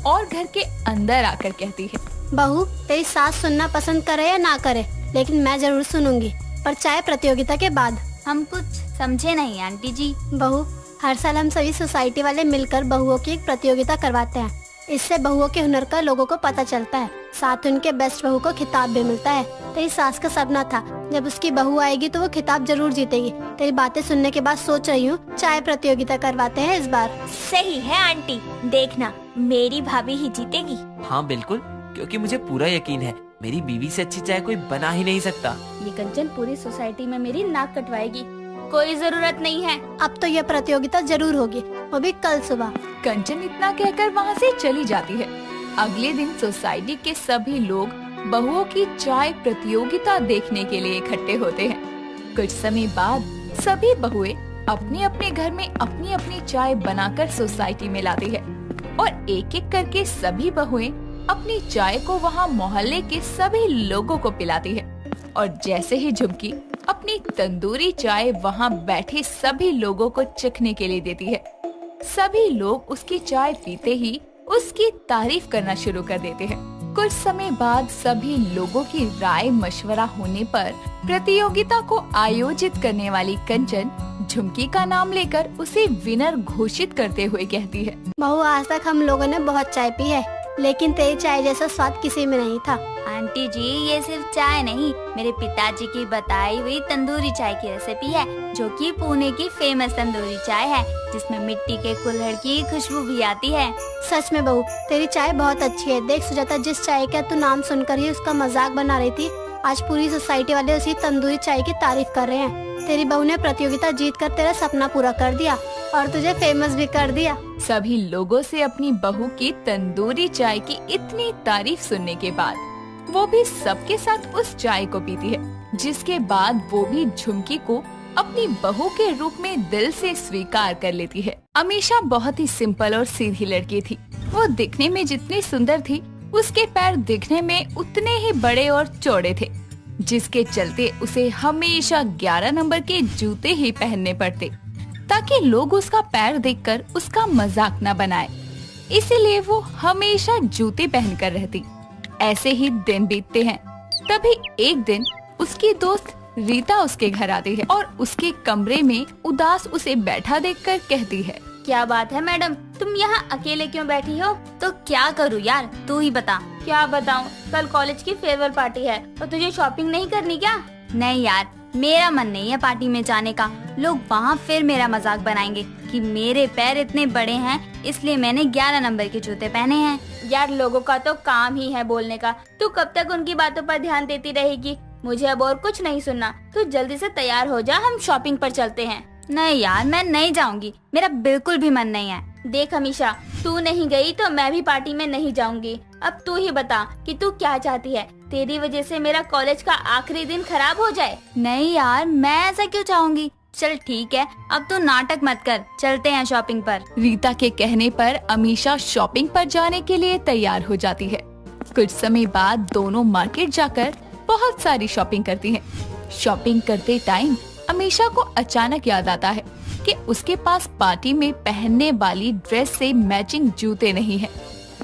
और घर के अंदर आकर कहती है, बहू, तेरी सास सुनना पसंद करे या ना करे, लेकिन मैं जरूर सुनूंगी, पर चाय प्रतियोगिता के बाद। हम कुछ समझे नहीं आंटी जी। बहू, हर साल हम सभी सोसाइटी वाले मिलकर बहुओं की एक प्रतियोगिता करवाते हैं। इससे बहुओं के हुनर का लोगों को पता चलता है, साथ उनके बेस्ट बहू को खिताब भी मिलता है। तेरी सास का सपना था जब उसकी बहू आएगी तो वो खिताब जरूर जीतेगी। तेरी बातें सुनने के बाद सोच रही हूँ चाय प्रतियोगिता करवाते हैं इस बार। सही है आंटी, देखना मेरी भाभी ही जीतेगी। हाँ बिल्कुल, क्योंकि मुझे पूरा यकीन है मेरी बीवी से अच्छी चाय कोई बना ही नहीं सकता। ये कंचन पूरी सोसाइटी में मेरी नाक कटवाएगी, कोई जरूरत नहीं है। अब तो यह प्रतियोगिता जरूर होगी, वो भी कल सुबह। कंचन इतना कहकर वहाँ से चली जाती है। अगले दिन सोसाइटी के सभी लोग बहुओं की चाय प्रतियोगिता देखने के लिए इकट्ठे होते हैं। कुछ समय बाद सभी बहुएं अपने अपने घर में अपनी अपनी चाय बनाकर सोसाइटी में लाती है और एक एक करके सभी बहुएं अपनी चाय को वहाँ मोहल्ले के सभी लोगों को पिलाती है। और जैसे ही झुमकी अपनी तंदूरी चाय वहाँ बैठे सभी लोगों को चखने के लिए देती है, सभी लोग उसकी चाय पीते ही उसकी तारीफ करना शुरू कर देते हैं। कुछ समय बाद सभी लोगों की राय मशवरा होने पर प्रतियोगिता को आयोजित करने वाली कंचन झुमकी का नाम लेकर उसे विनर घोषित करते हुए कहती है, बहू, आज तक हम लोगों ने बहुत चाय पी है, लेकिन तेरी चाय जैसा स्वाद किसी में नहीं था। आंटी जी, ये सिर्फ चाय नहीं, मेरे पिताजी की बताई हुई तंदूरी चाय की रेसिपी है, जो कि पुणे की फेमस तंदूरी चाय है, जिसमें मिट्टी के कुल्हड़ की खुशबू भी आती है। सच में बहू, तेरी चाय बहुत अच्छी है। देख सुजाता, जिस चाय का तू नाम सुनकर ही उसका मजाक बना रही थी, आज पूरी सोसाइटी वाले उसी तंदूरी चाय की तारीफ कर रहे हैं। तेरी बहू ने प्रतियोगिता जीतकर तेरा सपना पूरा कर दिया और तुझे फेमस भी कर दिया। सभी लोगों से अपनी बहू की तंदूरी चाय की इतनी तारीफ सुनने के बाद वो भी सबके साथ उस चाय को पीती है, जिसके बाद वो भी झुमकी को अपनी बहू के रूप में दिल से स्वीकार कर लेती है। अमीशा बहुत ही सिंपल और सीधी लड़की थी। वो दिखने में जितनी सुंदर थी, उसके पैर दिखने में उतने ही बड़े और चौड़े थे, जिसके चलते उसे हमेशा 11 नंबर के जूते ही पहनने पड़ते, ताकि लोग उसका पैर देखकर उसका मजाक न बनाए। इसीलिए वो हमेशा जूते पहनकर रहती। ऐसे ही दिन बीतते हैं। तभी एक दिन उसकी दोस्त रीता उसके घर आती है और उसके कमरे में उदास उसे बैठा देखकर कहती है, क्या बात है मैडम, तुम यहाँ अकेले क्यों बैठी हो? तो क्या करूँ यार, तू ही बता। क्या बताऊँ, कल कॉलेज की फेयरवेल पार्टी है और तुझे शॉपिंग नहीं करनी क्या? नहीं यार, मेरा मन नहीं है पार्टी में जाने का। लोग वहाँ फिर मेरा मजाक बनाएंगे कि मेरे पैर इतने बड़े हैं, इसलिए मैंने 11 नंबर के जूते पहने हैं। यार, लोगों का तो काम ही है बोलने का, तू कब तक उनकी बातों पर ध्यान देती रहेगी? मुझे अब और कुछ नहीं सुनना, तू जल्दी से तैयार हो जा, हम शॉपिंग पर चलते हैं। नहीं यार, मैं नहीं जाऊंगी, मेरा बिल्कुल भी मन नहीं है। देख अमीशा, तू नहीं गई तो मैं भी पार्टी में नहीं जाऊंगी। अब तू ही बता कि तू क्या चाहती है? तेरी वजह से मेरा कॉलेज का आखिरी दिन खराब हो जाए? नहीं यार, मैं ऐसा क्यों चाहूंगी। चल ठीक है, अब तू नाटक मत कर, चलते हैं शॉपिंग पर। रीता के कहने पर अमीशा शॉपिंग पर जाने के लिए तैयार हो जाती है। कुछ समय बाद दोनों मार्केट जाकर बहुत सारी शॉपिंग करती हैं। शॉपिंग करते टाइम अमीशा को अचानक याद आता है कि उसके पास पार्टी में पहनने वाली ड्रेस से मैचिंग जूते नहीं हैं।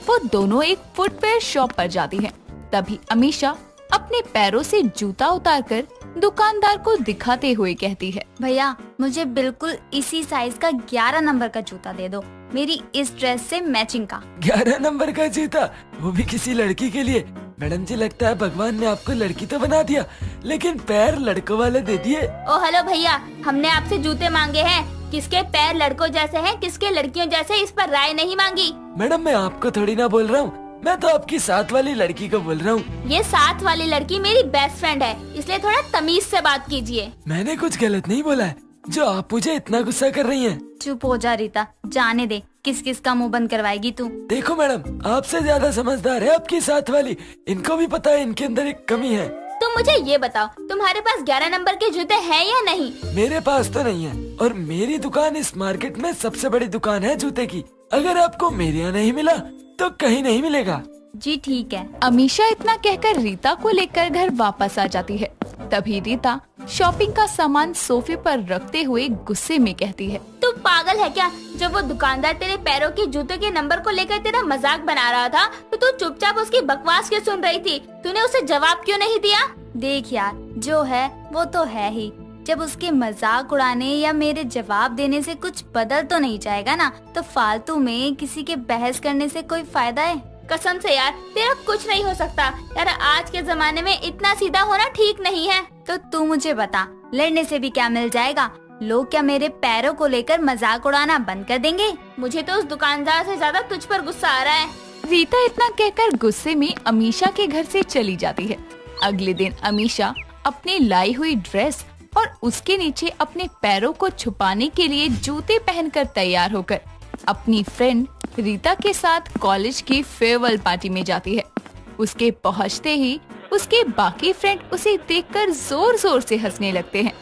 वो दोनों एक फुटवेयर शॉप पर जाती हैं। तभी अमीशा अपने पैरों से जूता उतारकर दुकानदार को दिखाते हुए कहती है, भैया मुझे बिल्कुल इसी साइज का 11 नंबर का जूता दे दो, मेरी इस ड्रेस से मैचिंग का। 11 नंबर का जूता, वो भी किसी लड़की के लिए? मैडम जी, लगता है भगवान ने आपको लड़की तो बना दिया, लेकिन पैर लड़कों वाले दे दिए। ओ हेलो भैया, हमने आपसे जूते मांगे हैं, किसके पैर लड़कों जैसे हैं, किसके लड़कियों जैसे, इस पर राय नहीं मांगी। मैडम, मैं आपको थोड़ी ना बोल रहा हूँ, मैं तो आपकी साथ वाली लड़की को बोल रहा हूँ। ये साथ वाली लड़की मेरी बेस्ट फ्रेंड है, इसलिए थोड़ा तमीज से बात कीजिए। मैंने कुछ गलत नहीं बोला है, जो आप मुझे इतना गुस्सा कर रही हैं। चुप हो जा रीता, जाने दे, किस किस का मुंह बंद करवाएगी तू। देखो मैडम, आपसे ज्यादा समझदार है आपकी साथ वाली, इनको भी पता है इनके अंदर एक कमी है। तुम मुझे ये बताओ, तुम्हारे पास 11 नंबर के जूते हैं या नहीं? मेरे पास तो नहीं है, और मेरी दुकान इस मार्केट में सबसे बड़ी दुकान है जूते की। अगर आपको मेरे यहाँ नहीं मिला तो कहीं नहीं मिलेगा। जी ठीक है। अमीशा इतना कहकर रीता को लेकर घर वापस आ जाती है। तभी रीता शॉपिंग का सामान सोफे पर रखते हुए गुस्से में कहती है, तू पागल है क्या? जब वो दुकानदार तेरे पैरों के जूतों के नंबर को लेकर तेरा मजाक बना रहा था, तो तू चुपचाप उसकी बकवास क्यों सुन रही थी? तूने उसे जवाब क्यों नहीं दिया? देख यार, जो है वो तो है ही, जब उसके मजाक उड़ाने या मेरे जवाब देने से कुछ बदल तो नहीं जाएगा ना, तो फालतू में किसी के बहस करने से कोई फायदा है? कसम से यार, तेरा कुछ नहीं हो सकता यार, आज के जमाने में इतना सीधा होना ठीक नहीं है। तो तू मुझे बता, लड़ने से भी क्या मिल जाएगा? लोग क्या मेरे पैरों को लेकर मजाक उड़ाना बंद कर देंगे? मुझे तो उस दुकानदार से ज्यादा तुझ पर गुस्सा आ रहा है। रीता इतना कहकर गुस्से में अमीशा के घर से चली जाती है। अगले दिन अमीशा अपनी लाई हुई ड्रेस और उसके नीचे अपने पैरों को छुपाने के लिए जूते पहनकर तैयार होकर अपनी फ्रेंड रीता के साथ कॉलेज की फेयरवेल पार्टी में जाती है। उसके पहुंचते ही उसके बाकी फ्रेंड उसे देखकर जोर जोर से हंसने लगते हैं।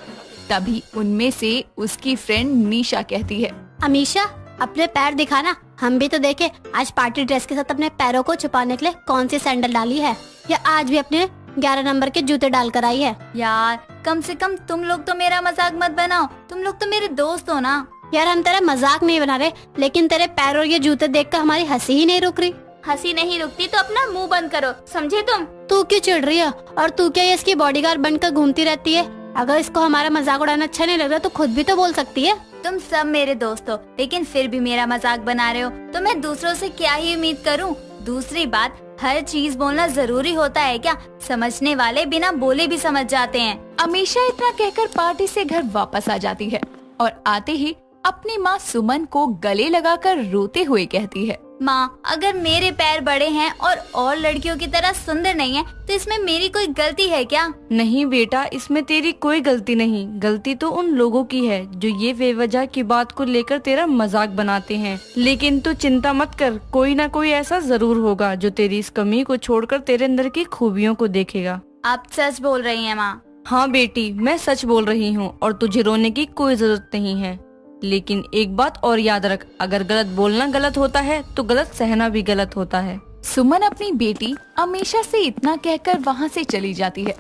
तभी उनमें से उसकी फ्रेंड निशा कहती है, अमीशा, अपने पैर दिखाना, हम भी तो देखे आज पार्टी ड्रेस के साथ अपने पैरों को छुपाने के लिए कौन सी सैंडल डाली है, या आज भी अपने 11 नंबर के जूते डाल कर आई है। यार कम से कम तुम लोग तो मेरा मजाक मत बनाओ, तुम लोग तो मेरे दोस्त हो ना। यार हम तेरा मजाक नहीं बना रहे, लेकिन तेरे पैर और ये जूते देखकर हमारी हंसी ही नहीं रुक रही। हंसी नहीं रुकती तो अपना मुंह बंद करो, समझे तुम? तू क्यों चिढ़ रही है, और तू क्या ये इसकी बॉडीगार्ड बनकर घूमती रहती है? अगर इसको हमारा मजाक उड़ाना अच्छा नहीं लग रहा तो खुद भी तो बोल सकती है। तुम सब मेरे दोस्त हो, लेकिन फिर भी मेरा मजाक बना रहे हो, तो मैं दूसरों से क्या ही उम्मीद करूं? दूसरी बात, हर चीज बोलना जरूरी होता है क्या? समझने वाले बिना बोले भी समझ जाते हैं। अमीशा इतना कहकर पार्टी से घर वापस आ जाती है और आते ही अपनी माँ सुमन को गले लगाकर रोते हुए कहती है, माँ, अगर मेरे पैर बड़े हैं और लड़कियों की तरह सुंदर नहीं है, तो इसमें मेरी कोई गलती है क्या? नहीं बेटा, इसमें तेरी कोई गलती नहीं। गलती तो उन लोगों की है जो ये बेवजह की बात को लेकर तेरा मजाक बनाते हैं। लेकिन तू चिंता मत कर, कोई ना कोई ऐसा जरूर होगा जो तेरी इस कमी को छोड़कर तेरे अंदर की खूबियों को देखेगा। आप सच बोल रही हैं माँ? हाँ बेटी, मैं सच बोल रही हूँ और तुझे रोने की कोई जरूरत नहीं है। लेकिन एक बात और याद रख, अगर गलत बोलना गलत होता है तो गलत सहना भी गलत होता है। सुमन अपनी बेटी अमीशा से इतना कहकर वहाँ से चली जाती है।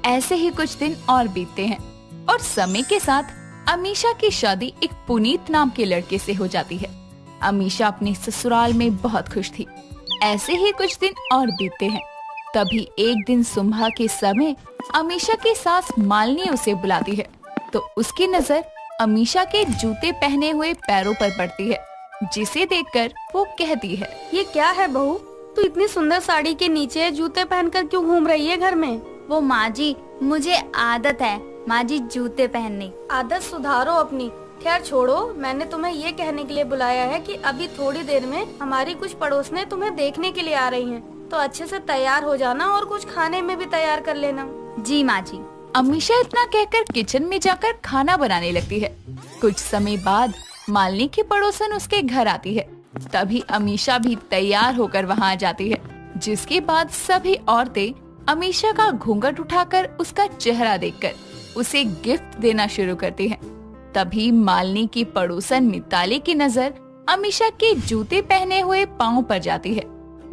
ऐसे ही कुछ दिन और बीतते हैं और समय के साथ अमीशा की शादी एक पुनीत नाम के लड़के से हो जाती है। अमीशा अपने ससुराल में बहुत खुश थी। ऐसे ही कुछ दिन और बीतते हैं। तभी एक दिन सुबह के समय अमीशा की सास मालिनी उसे बुलाती है, तो उसकी नजर अमीशा के जूते पहने हुए पैरों पर पड़ती है, जिसे देखकर वो कहती है, ये क्या है बहू, तू इतनी सुंदर साड़ी के नीचे जूते पहनकर क्यों घूम रही है घर में? वो माँ जी, मुझे आदत है माँ जी जूते पहनने। आदत सुधारो अपनी। खैर छोड़ो, मैंने तुम्हें ये कहने के लिए बुलाया है कि अभी थोड़ी देर में हमारी कुछ पड़ोसनें तुम्हें देखने के लिए आ रही हैं, तो अच्छे से तैयार हो जाना और कुछ खाने में भी तैयार कर लेना। जी माँ जी। अमीशा इतना कहकर किचन में जाकर खाना बनाने लगती है। कुछ समय बाद मालिनी की पड़ोसन उसके घर आती है। तभी अमीशा भी तैयार होकर वहाँ आ जाती है, जिसके बाद सभी औरतें अमीशा का घूंघट उठाकर उसका चेहरा देखकर उसे गिफ्ट देना शुरू करती हैं। तभी मालिनी की पड़ोसन मिताली की नजर अमीशा के जूते पहने हुए पाँव पर जाती है,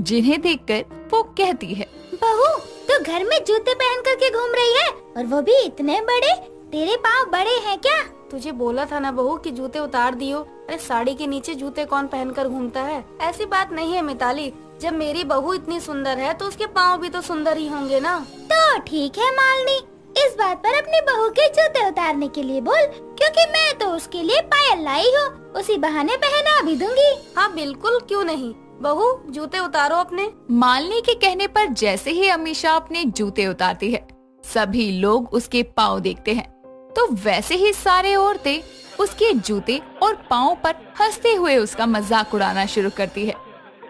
जिन्हें देखकर वो कहती है, बहू, तू घर में जूते पहन करके घूम रही है, और वो भी इतने बड़े? तेरे पाँव बड़े हैं क्या? तुझे बोला था ना बहू कि जूते उतार दियो। अरे साड़ी के नीचे जूते कौन पहनकर घूमता है? ऐसी बात नहीं है मिताली, जब मेरी बहू इतनी सुंदर है तो उसके पाँव भी तो सुंदर ही होंगे ना। तो ठीक है मालिनी, इस बात पर अपनी बहू के जूते उतारने के लिए बोल, क्योंकि मैं तो उसके लिए पायल लाई हूँ, उसी बहाने पहना भी दूंगी। हाँ बिल्कुल, क्यों नहीं। बहू जूते उतारो अपने। मालिनी के कहने पर जैसे ही अमीशा अपने जूते उतारती है, सभी लोग उसके पाँव देखते हैं, तो वैसे ही सारे औरतें उसके जूते और पाँव पर हंसते हुए उसका मजाक उड़ाना शुरू करती है।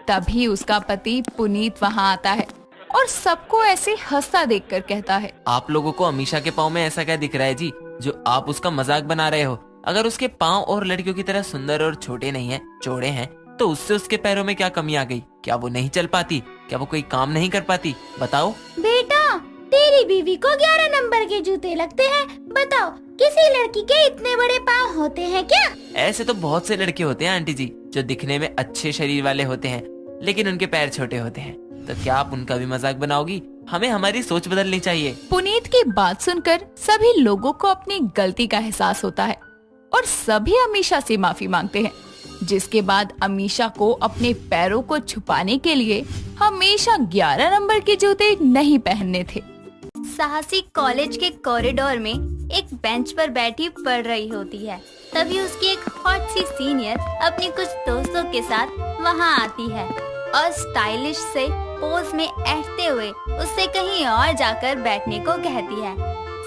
तभी उसका पति पुनीत वहाँ आता है और सबको ऐसे हंसता देखकर कहता है, आप लोगों को अमीशा के पाँव में ऐसा क्या दिख रहा है जी, जो आप उसका मजाक बना रहे हो? अगर उसके पाँव और लड़कियों की तरह सुंदर और छोटे नहीं है, चौड़े हैं, तो उससे उसके पैरों में क्या कमी आ गई? क्या वो नहीं चल पाती? क्या वो कोई काम नहीं कर पाती? बताओ। बेटा, तेरी बीवी को 11 नंबर के जूते लगते हैं। बताओ, किसी लड़की के इतने बड़े पाँव होते हैं क्या? ऐसे तो बहुत से लड़के होते हैं आंटी जी, जो दिखने में अच्छे शरीर वाले होते हैं, लेकिन उनके पैर छोटे होते हैं। तो क्या आप उनका भी मजाक बनाओगी? हमें हमारी सोच बदलनी चाहिए। पुनीत की बात सुनकर सभी लोगों को अपनी गलती का एहसास होता है और सभी अमीशा से माफी मांगते हैं, जिसके बाद अमीशा को अपने पैरों को छुपाने के लिए हमेशा 11 नंबर के जूते नहीं पहनने थे। साहसी कॉलेज के कॉरिडोर में एक बेंच पर बैठी पढ़ रही होती है। तभी उसकी एक हॉट सी सीनियर अपने कुछ दोस्तों के साथ वहाँ आती है और स्टाइलिश से पोज में ऐठते हुए उससे कहीं और जाकर बैठने को कहती है।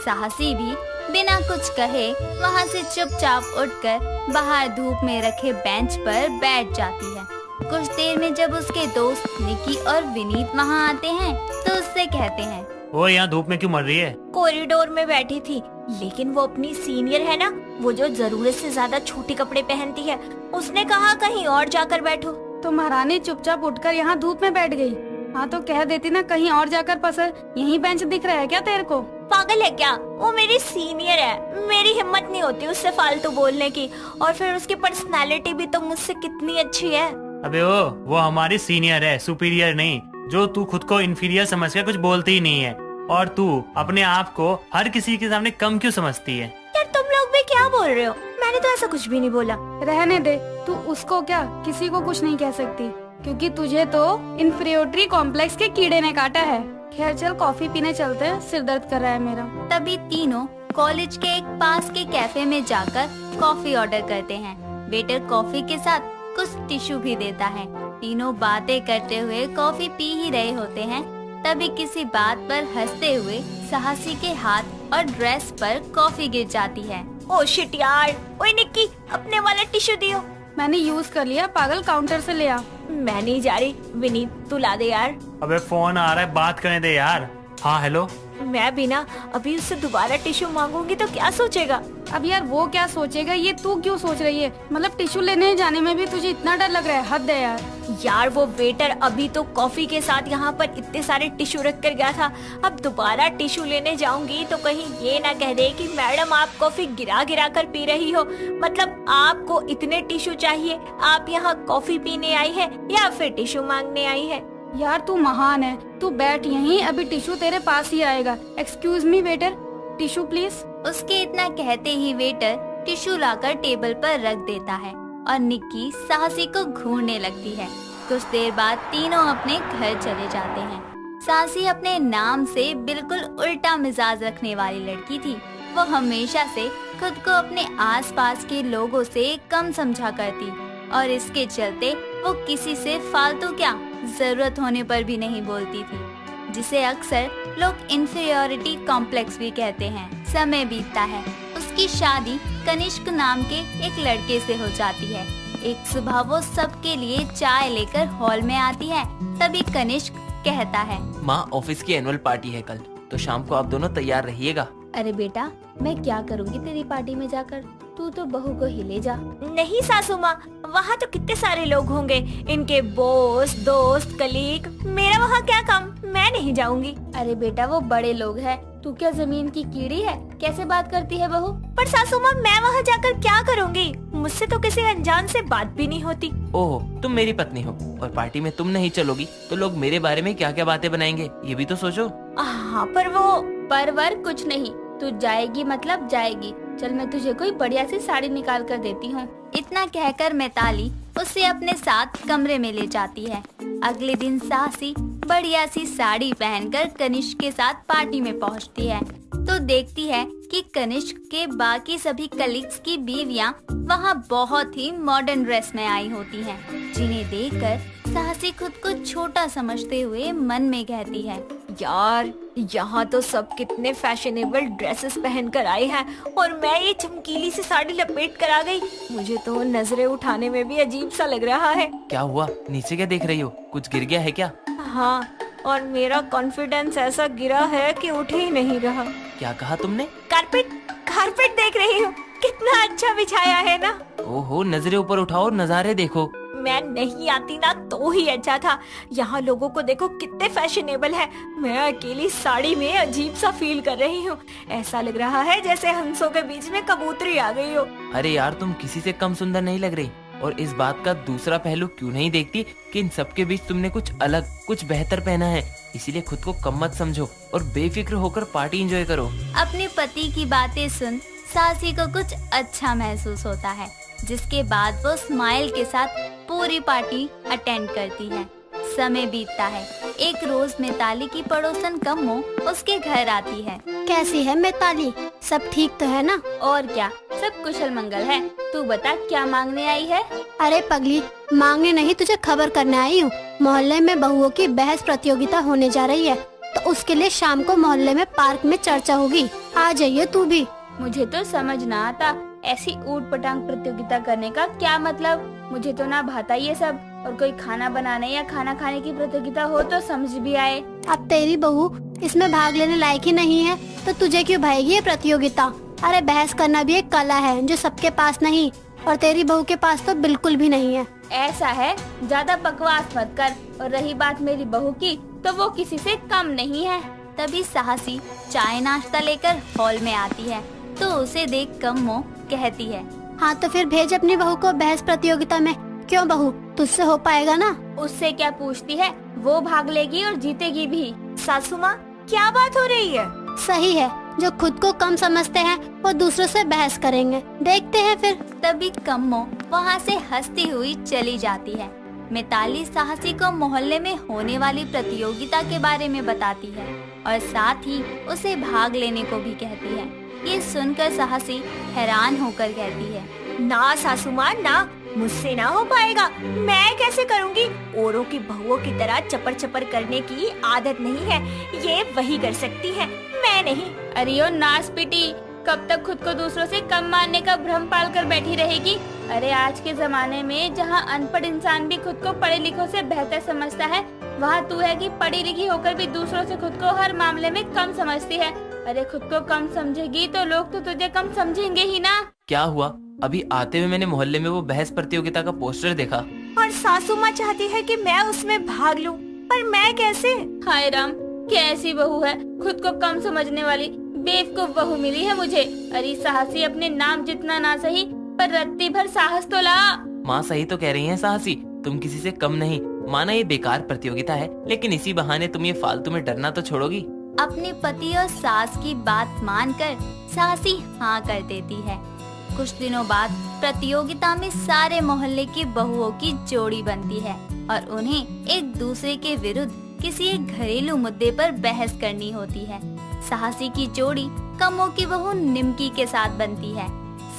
साहसी भी बिना कुछ कहे वहाँ से चुपचाप उठकर बाहर धूप में रखे बेंच पर बैठ जाती है। कुछ देर में जब उसके दोस्त निकी और विनीत वहाँ आते हैं तो उससे कहते हैं, वो यहाँ धूप में क्यों मर रही है? कॉरिडोर में बैठी थी, लेकिन वो अपनी सीनियर है ना, वो जो जरूरत से ज्यादा छोटे कपड़े पहनती है, उसने कहा कहीं और जाकर बैठो। तो महारानी चुपचाप उठकर यहाँ धूप में बैठ गई। हाँ तो कह देती ना कहीं और जाकर पसर, यही बेंच दिख रहा है क्या तेरे को? पागल है क्या? वो मेरी सीनियर है, मेरी हिम्मत नहीं होती उससे फालतू बोलने की। और फिर उसकी पर्सनालिटी भी तो मुझसे कितनी अच्छी है। अबे वो हमारी सीनियर है, सुपीरियर नहीं। जो तू खुद को इंफीरियर समझ के कुछ बोलती ही नहीं है, और तू अपने आप को हर किसी के सामने कम क्यों समझती है? यार तुम लोग भी क्या बोल रहे हो? मैंने तो ऐसा कुछ भी नहीं बोला। रहने दे, तू उसको क्या किसी को कुछ नहीं कह सकती, क्योंकि तुझे तो इंफीरियोरिटी कॉम्प्लेक्स के कीड़े ने काटा है। खैर चल कॉफी पीने चलते हैं, सिर दर्द कर रहा है मेरा। तभी तीनों कॉलेज के एक पास के कैफे में जाकर कॉफी ऑर्डर करते हैं। वेटर कॉफी के साथ कुछ टिश्यू भी देता है। तीनों बातें करते हुए कॉफी पी ही रहे होते हैं, तभी किसी बात पर हंसते हुए साहसी के हाथ और ड्रेस पर कॉफी गिर जाती है। ओ शिट यार, ओए निक्की अपने वाला टिश्यू दियो। मैंने यूज कर लिया, पागल काउंटर से ले आ। मैं नहीं जा रही, विनीत तू ला दे यार। अबे फोन आ रहा है, बात करने दे यार। हाँ हेलो। मैं भी ना अभी उससे दोबारा टिश्यू मांगूंगी तो क्या सोचेगा? अब यार वो क्या सोचेगा, ये तू क्यों सोच रही है? मतलब टिश्यू लेने जाने में भी तुझे इतना डर लग रहा है, हद है यार। यार वो वेटर अभी तो कॉफी के साथ यहाँ पर इतने सारे टिश्यू रख कर गया था, अब दोबारा टिश्यू लेने जाऊंगी तो कहीं ये ना कह दे कि मैडम आप कॉफी गिरा गिरा कर पी रही हो। मतलब आपको इतने टिश्यू चाहिए? आप यहाँ कॉफी पीने आई है या फिर टिश्यू मांगने आई है? यार तू महान है, तू बैठ यहीं, अभी टिश्यू तेरे पास ही आएगा। Excuse me waiter, tissue please. उसके इतना कहते ही वेटर टिश्यू लाकर टेबल पर रख देता है और निक्की साहसी को घूरने लगती है। कुछ देर बाद तीनों अपने घर चले जाते हैं। साहसी अपने नाम से बिल्कुल उल्टा मिजाज रखने वाली लड़की थी। वो हमेशा से खुद को अपने आसपास के लोगों से कम समझा करती और इसके चलते वो किसी से फालतू क्या जरूरत होने पर भी नहीं बोलती थी, जिसे अक्सर लोग इंफीरियोरिटी कॉम्प्लेक्स भी कहते हैं। समय बीतता है, उसकी शादी कनिष्क नाम के एक लड़के से हो जाती है। एक सुबह वो सबके लिए चाय लेकर हॉल में आती है, तभी कनिष्क कहता है, माँ ऑफिस की एनुअल पार्टी है कल, तो शाम को आप दोनों तैयार रहिएगा। अरे बेटा मैं क्या करूँगी तेरी पार्टी में जाकर, तू तो बहू को ही ले जा। नहीं सासू माँ, वहाँ तो कितने सारे लोग होंगे, इनके बॉस दोस्त कलीग, मेरा वहाँ क्या काम, मैं नहीं जाऊँगी। अरे बेटा वो बड़े लोग हैं, तू क्या जमीन की कीड़ी है, कैसे बात करती है बहू? पर सासू माँ मैं वहाँ जाकर क्या करूँगी? मुझसे तो किसी अनजान से बात भी नहीं होती। ओह तुम मेरी पत्नी हो और पार्टी में तुम नहीं चलोगी तो लोग मेरे बारे में क्या क्या बातें बनाएंगे, ये भी तो सोचो। हाँ पर वो परवर कुछ नहीं, तू जाएगी मतलब जाएगी। चल मैं तुझे कोई बढ़िया सी साड़ी निकाल कर देती हूँ। इतना कहकर मैताली उसे अपने साथ कमरे में ले जाती है। अगले दिन साहसी बढ़िया सी साड़ी पहनकर कनिष्क के साथ पार्टी में पहुँचती है तो देखती है कि कनिष्क के बाकी सभी कलीग्स की बीवियां वहाँ बहुत ही मॉडर्न ड्रेस में आई होती हैं, जिन्हें देखकर साहसी खुद को छोटा समझते हुए मन में कहती है, यार यहाँ तो सब कितने फैशनेबल ड्रेसेस पहनकर आए हैं और मैं ये चमकीली सी साड़ी लपेट कर आ गई। मुझे तो नजरें उठाने में भी अजीब सा लग रहा है। क्या हुआ, नीचे क्या देख रही हो, कुछ गिर गया है क्या? हाँ, और मेरा कॉन्फिडेंस ऐसा गिरा है कि उठ ही नहीं रहा। क्या कहा तुमने? कारपेट देख रही हूँ, कितना अच्छा बिछाया है ना। ओहो, नजरें ऊपर उठाओ और नजारे देखो। मैं नहीं आती ना तो ही अच्छा था। यहाँ लोगों को देखो कितने फैशनेबल है, मैं अकेली साड़ी में अजीब सा फील कर रही हूँ। ऐसा लग रहा है जैसे हंसों के बीच में कबूतरी आ गई हो। अरे यार तुम किसी से कम सुंदर नहीं लग रही, और इस बात का दूसरा पहलू क्यों नहीं देखती कि इन सबके बीच तुमने कुछ अलग कुछ बेहतर पहना है। इसीलिए खुद को कम मत समझो और बेफिक्र होकर पार्टी एंजॉय करो। अपने पति की बातें सुन सासी को कुछ अच्छा महसूस होता है, जिसके बाद वो स्माइल के साथ पूरी पार्टी अटेंड करती है। समय बीतता है। एक रोज मिताली की पड़ोसन कम्मो उसके घर आती है। कैसी है मिताली, सब ठीक तो है ना? और क्या, सब कुशल मंगल है। तू बता क्या मांगने आई है? अरे पगली, मांगने नहीं तुझे खबर करने आई हूँ। मोहल्ले में बहुओं की बहस प्रतियोगिता होने जा रही है, तो उसके लिए शाम को मोहल्ले में पार्क में चर्चा होगी, आ जाइए तू भी। मुझे तो समझ ना आता ऐसी ऊट पटांग प्रतियोगिता करने का क्या मतलब। मुझे तो ना भाता ये सब, और कोई खाना बनाने या खाना खाने की प्रतियोगिता हो तो समझ भी आए। अब तेरी बहू इसमें भाग लेने लायक ही नहीं है तो तुझे क्यों भाएगी ये प्रतियोगिता? अरे बहस करना भी एक कला है जो सबके पास नहीं, और तेरी बहू के पास तो बिल्कुल भी नहीं है। ऐसा है, ज्यादा बकवास मत कर। और रही बात मेरी बहू की, तो वो किसी से कम नहीं है। तभी साहसी चाय नाश्ता लेकर हॉल में आती है तो उसे देख कम्मो कहती है, हाँ तो फिर भेज अपनी बहू को बहस प्रतियोगिता में। क्यों बहू, तुझसे हो पाएगा ना? उससे क्या पूछती है, वो भाग लेगी और जीतेगी भी। सासू माँ, क्या बात हो रही है? सही है, जो खुद को कम समझते हैं वो दूसरों से बहस करेंगे। देखते हैं फिर। तभी कम्मो वहाँ से हंसती हुई चली जाती है। मिताली साहसी को मोहल्ले में होने वाली प्रतियोगिता के बारे में बताती है और साथ ही उसे भाग लेने को भी कहती है। ये सुनकर साहसी हैरान होकर कहती है, ना सासू माँ ना, मुझसे ना हो पाएगा। मैं कैसे करूँगी? औरों की बहुओं की तरह चपर चपर करने की आदत नहीं है, ये वही कर सकती है, मैं नहीं। अरे ओ नास पिटी, कब तक खुद को दूसरों से कम मानने का भ्रम पाल कर बैठी रहेगी? अरे आज के जमाने में जहाँ अनपढ़ इंसान भी खुद को पढ़े लिखों से बेहतर समझता है, वहाँ तू है कि पढ़ी लिखी होकर भी दूसरों से खुद को हर मामले में कम समझती है। अरे खुद को कम समझेगी तो लोग तो तुझे कम समझेंगे ही ना। क्या हुआ? अभी आते हुए मैंने मोहल्ले में वो बहस प्रतियोगिता का पोस्टर देखा और सासू माँ चाहती है कि मैं उसमें भाग लूं, पर मैं कैसे? हाय राम, कैसी बहू है, खुद को कम समझने वाली बेवकूफ बहू मिली है मुझे। अरे साहसी, अपने नाम जितना ना सही पर रत्ती भर साहस तो ला। माँ सही तो कह रही है साहसी, तुम किसी से कम नहीं। माना ये बेकार प्रतियोगिता है, लेकिन इसी बहाने तुम ये फालतू में डरना तो छोड़ोगी। अपने पति और सास की बात मानकर साहसी हाँ कर देती है। कुछ दिनों बाद प्रतियोगिता में सारे मोहल्ले की बहुओं की जोड़ी बनती है और उन्हें एक दूसरे के विरुद्ध किसी एक घरेलू मुद्दे पर बहस करनी होती है। साहसी की जोड़ी कम्मो की बहू निमकी के साथ बनती है।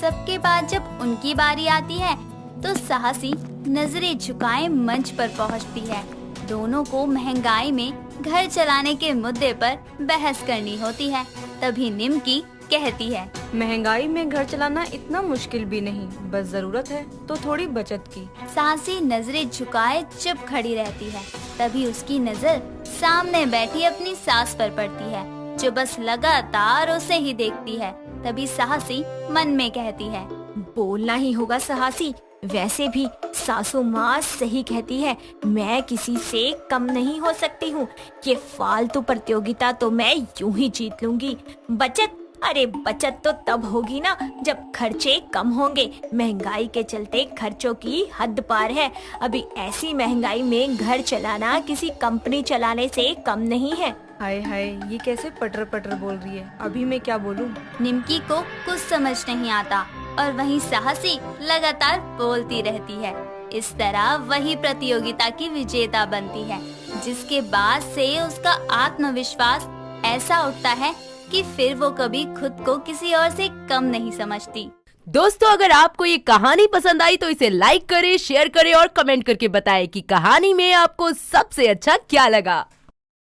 सबके बाद जब उनकी बारी आती है तो साहसी नजरें झुकाए मंच पर पहुंचती है। दोनों को महंगाई में घर चलाने के मुद्दे पर बहस करनी होती है। तभी निमकी कहती है, महंगाई में घर चलाना इतना मुश्किल भी नहीं, बस जरूरत है तो थोड़ी बचत की। साहसी नजरें झुकाए चुप खड़ी रहती है। तभी उसकी नजर सामने बैठी अपनी सास पर पड़ती है, जो बस लगातार उसे ही देखती है। तभी साहसी मन में कहती है, बोलना ही होगा साहसी, वैसे भी सासू माँ सही कहती है, मैं किसी से कम नहीं हो सकती हूँ। ये फालतू प्रतियोगिता तो मैं यूं ही जीत लूंगी। बचत, अरे बचत तो तब होगी ना जब खर्चे कम होंगे। महंगाई के चलते खर्चों की हद पार है। अभी ऐसी महंगाई में घर चलाना किसी कंपनी चलाने से कम नहीं है। हाय हाय, ये कैसे पटर पटर बोल रही है, अभी मैं क्या बोलूं? निमकी को कुछ समझ नहीं आता और वहीं साहसी लगातार बोलती रहती है। इस तरह वही प्रतियोगिता की विजेता बनती है, जिसके बाद से उसका आत्मविश्वास ऐसा उठता है कि फिर वो कभी खुद को किसी और से कम नहीं समझती। दोस्तों, अगर आपको ये कहानी पसंद आई तो इसे लाइक करें, शेयर करें और कमेंट करके बताएं कि कहानी में आपको सबसे अच्छा क्या लगा।